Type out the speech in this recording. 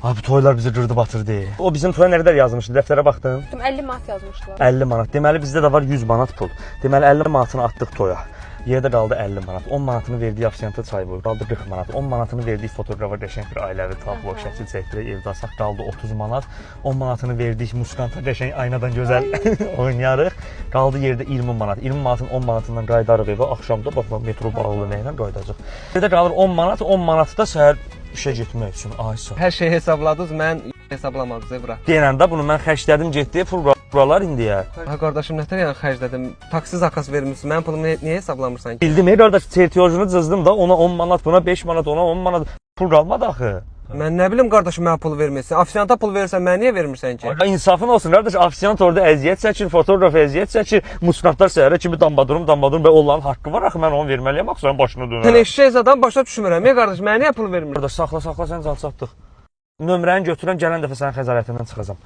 Ay bu toylar bizi qırdı batırdı. O bizim toya nə qədər yazmışdı? Dəftərə baxdım. 50 manat yazmışdılar. 50 manat. Deməli bizdə də var 100 manat pul. Deməli 50 manatını atdıq toya. Yerdə qaldı 50 manat. 10 manatını verdiyi ofisianta çay boyu qaldı 40 manat. 10 manatını verdiyi fotoqrafa qəşəng bir ailəvi tablo şəkil çəkdirək evdə asaq qaldı 30 manat. 10 manatını verdik muskanta qəşəng aynadan gözəl oynayarıq. Qaldı yerdə 20 manat. 20 manatın 10 manatından qayıdarıq evə. Axşamda bax metro bağlı nə ilə qayıdacaq. Yerdə qalır 10 manat. 10 manatı da səhər işə getmək üçün aysa. Hər şeyi hesabladınız, mən hesablamadım bura. Deyəndə bunu mən xərclədim getdi buralar indiyə. Ha qardaşım nətər yəni xərclədim? Taksi zakas vermisən. Mənim pulumu niyə hesablamırsan ki? Bildim, qardaş, sertiyojunu cızdım da ona 10 manat, buna 5 manat, ona 10 manat pul qalmadı axı. Mən nə bilim qardaşım mənə pul vermirsən. Ofisianta pul verirsən, mənə niyə vermirsən ki? İnsafın olsun qardaş, ofisiant orada əziyyət çəkir, fotoqraf əziyyət çəkir, muskantlar səhərə kimi dambadurum və onların haqqı var axı, mən onu verməliyəm axı, sənin başını dönər. Sən eşşək zadan başa düşmürəm. Qardaş, mənə niyə pul vermirsən? Qardaş, saxla, sən can çatdıq. Nömrəni götürəm, gələn dəfə sənin xəcalətindən çıxacam.